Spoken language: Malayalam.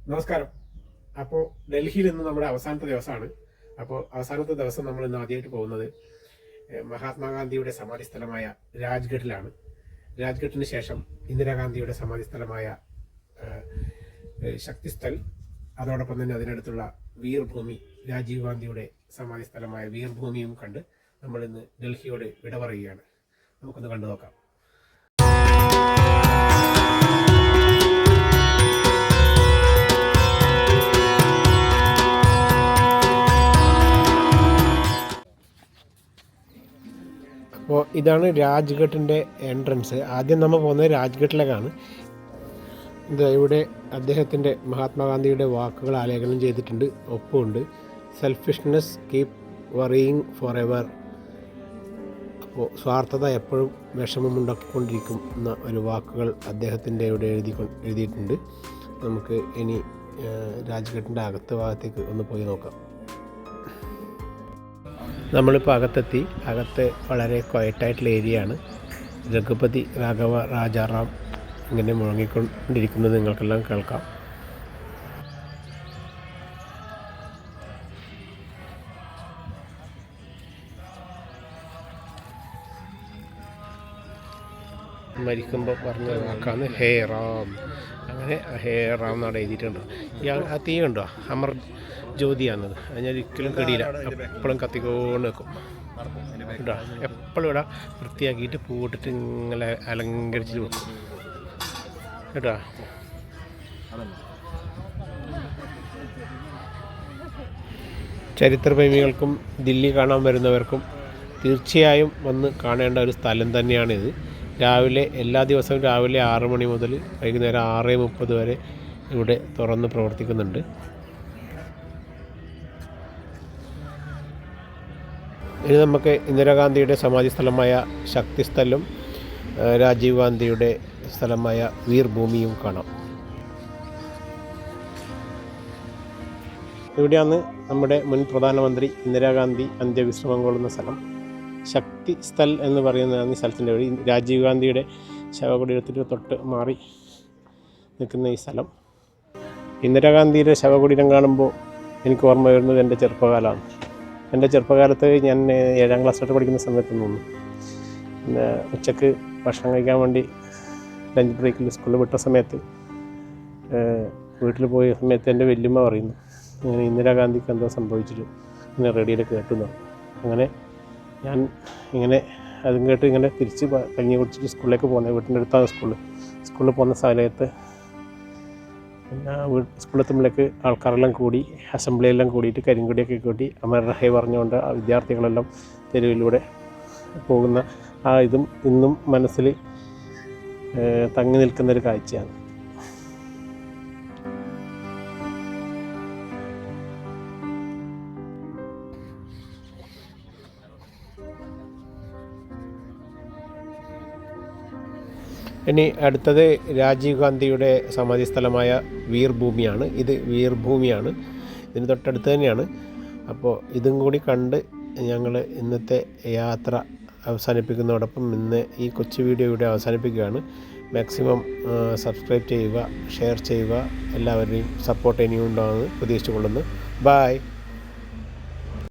നമസ്കാരം. അപ്പോൾ ഡൽഹിയിൽ ഇന്ന് നമ്മുടെ അവസാനത്തെ ദിവസമാണ്. അപ്പോൾ അവസാനത്തെ ദിവസം നമ്മൾ ഇന്ന് ആദ്യമായിട്ട് പോകുന്നത് മഹാത്മാഗാന്ധിയുടെ സമാധി സ്ഥലമായ രാജ്ഘട്ടിലാണ്. രാജ്ഘട്ടിന് ശേഷം ഇന്ദിരാഗാന്ധിയുടെ സമാധി സ്ഥലമായ ശക്തിസ്ഥൽ, അതോടൊപ്പം തന്നെ അതിനടുത്തുള്ള വീർഭൂമി, രാജീവ് ഗാന്ധിയുടെ സമാധി സ്ഥലമായ വീർഭൂമിയും കണ്ട് നമ്മൾ ഇന്ന് ഡൽഹിയോട് വിട പറയുകയാണ്. നമുക്കൊന്ന് കണ്ടു നോക്കാം. അപ്പോൾ ഇതാണ് രാജ്ഘട്ടിൻ്റെ എൻട്രൻസ്. ആദ്യം നമ്മൾ പോകുന്നത് രാജ്ഘട്ടിലേക്കാണ്. ഇവിടെ അദ്ദേഹത്തിൻ്റെ മഹാത്മാഗാന്ധിയുടെ വാക്കുകൾ ആലേഖനം ചെയ്തിട്ടുണ്ട്, ഒപ്പമുണ്ട്. Selfishness keep worrying forever. അപ്പോൾ സ്വാർത്ഥത എപ്പോഴും വിഷമമുണ്ടാക്കിക്കൊണ്ടിരിക്കും എന്ന ഒരു വാക്കുകൾ അദ്ദേഹത്തിൻ്റെ ഇവിടെ എഴുതിയിട്ടുണ്ട്. നമുക്ക് ഇനി രാജ്ഘട്ടിൻ്റെ അകത്ത് ഭാഗത്തേക്ക് ഒന്ന് പോയി നോക്കാം. നമ്മളിപ്പോൾ അകത്തെത്തി. അകത്ത് വളരെ ക്വയറ്റായിട്ടുള്ള ഏരിയയാണ്. രഘുപതി രാഘവ രാജാറാം ഇങ്ങനെ മുഴങ്ങിക്കൊണ്ടിരിക്കുന്നത് നിങ്ങൾക്കെല്ലാം കേൾക്കാം. മരിക്കുമ്പോൾ പറഞ്ഞ വാക്കാണ് ഹേ റാം. അങ്ങനെ ഹേ റാം എന്നാണ് എഴുതിയിട്ടുണ്ട്. ആ തീ കണ്ടോ, അമർ ജ്യോതിയാണത്. അത് ഞാൻ ഒരിക്കലും കടിയില്ല, എപ്പോഴും കത്തിക്കൊണ്ട് വെക്കും കേട്ടോ. എപ്പോഴും ഇവിടെ വൃത്തിയാക്കിയിട്ട് പൂട്ടിട്ട് ഇങ്ങനെ അലങ്കരിച്ചിട്ട് വെക്കും കേട്ടോ. ചരിത്രപ്രേമികൾക്കും ദില്ലി കാണാൻ വരുന്നവർക്കും തീർച്ചയായും വന്ന് കാണേണ്ട ഒരു സ്ഥലം തന്നെയാണിത്. രാവിലെ എല്ലാ ദിവസവും രാവിലെ 6 മണി മുതൽ വൈകുന്നേരം 6:30 വരെ ഇവിടെ തുറന്ന് പ്രവർത്തിക്കുന്നുണ്ട്. ഇനി നമുക്ക് ഇന്ദിരാഗാന്ധിയുടെ സമാധി സ്ഥലമായ ശക്തിസ്ഥലും രാജീവ് ഗാന്ധിയുടെ സ്ഥലമായ വീർഭൂമിയും കാണാം. ഇവിടെയാണ് നമ്മുടെ മുൻ പ്രധാനമന്ത്രി ഇന്ദിരാഗാന്ധി അന്ത്യവിശ്രമം കൊള്ളുന്ന സ്ഥലം. ശക്തിസ്ഥൽ എന്ന് പറയുന്നതാണ് ഈ സ്ഥലത്തിൻ്റെ വഴി. രാജീവ് ഗാന്ധിയുടെ ശവകുടീരത്തിന് തൊട്ട് മാറി നിൽക്കുന്ന ഈ സ്ഥലം. ഇന്ദിരാഗാന്ധിയുടെ ശവകുടീരം കാണുമ്പോൾ എനിക്ക് ഓർമ്മ വരുന്നത് എൻ്റെ ചെറുപ്പകാലമാണ്. എൻ്റെ ചെറുപ്പകാലത്ത് ഞാൻ 7ാം ക്ലാസ്സിലോട്ട് പഠിക്കുന്ന സമയത്ത് തോന്നുന്നു, പിന്നെ ഉച്ചക്ക് ഭക്ഷണം കഴിക്കാൻ വേണ്ടി ലഞ്ച് ബ്രേക്കിൽ സ്കൂളിൽ വിട്ട സമയത്ത് വീട്ടിൽ പോയ സമയത്ത് എൻ്റെ വല്യമ്മ പറയുന്നു, ഇങ്ങനെ ഇന്ദിരാഗാന്ധിക്ക് എന്തോ സംഭവിച്ചിട്ട് ഇങ്ങനെ റേഡിയോയിൽ കേട്ടുന്നു. അങ്ങനെ ഞാൻ ഇങ്ങനെ അതും കേട്ട് ഇങ്ങനെ തിരിച്ച് കഞ്ഞി കുടിച്ചിട്ട് സ്കൂളിലേക്ക് പോകുന്നത്. വീട്ടിൻ്റെ അടുത്താണ് സ്കൂളിൽ പോകുന്ന സമയത്ത് പിന്നെ സ്കൂളെത്തുമ്പോഴേക്ക് ആൾക്കാരെല്ലാം കൂടി അസംബ്ലിയെല്ലാം കൂടിയിട്ട് കരിങ്കൊടിയൊക്കെ കൂട്ടി അമർ റഹേ പറഞ്ഞുകൊണ്ട് ആ വിദ്യാർത്ഥികളെല്ലാം തെരുവിലൂടെ പോകുന്ന ആ ഇതും ഇന്നും മനസ്സിൽ തങ്ങി നിൽക്കുന്നൊരു കാഴ്ചയാണ്. ഇനി അടുത്തത് രാജീവ് ഗാന്ധിയുടെ സമാധി സ്ഥലമായ വീർഭൂമിയാണ്. ഇത് വീർഭൂമിയാണ്, ഇതിന് തൊട്ടടുത്ത് തന്നെയാണ്. അപ്പോൾ ഇതും കൂടി കണ്ട് ഞങ്ങൾ ഇന്നത്തെ യാത്ര അവസാനിപ്പിക്കുന്നതോടൊപ്പം ഇന്ന് ഈ കൊച്ചു വീഡിയോ ഇവിടെ അവസാനിപ്പിക്കുകയാണ്. മാക്സിമം സബ്സ്ക്രൈബ് ചെയ്യുക, ഷെയർ ചെയ്യുക. എല്ലാവരുടെയും സപ്പോർട്ട് ഇനിയും ഉണ്ടാകുമെന്ന് പ്രതീക്ഷിച്ചുകൊള്ളുന്നു. ബായ്.